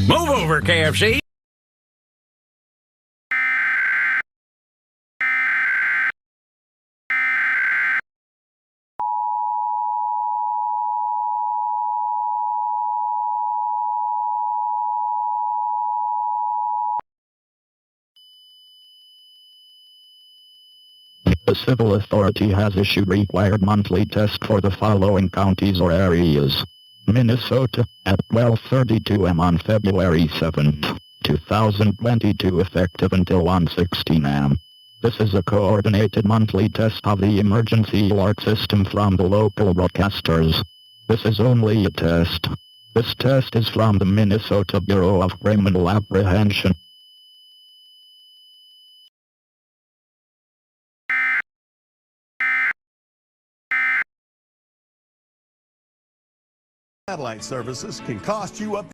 Move over, KFC! The civil authority has issued required monthly test for the following counties or areas. Minnesota, at 12:32 am on February 7th, 2022, effective until 1:16 am. This is a coordinated monthly test of the emergency alert system from the local broadcasters. This is only a test. This test is from the Minnesota Bureau of Criminal Apprehension. Satellite services can cost you up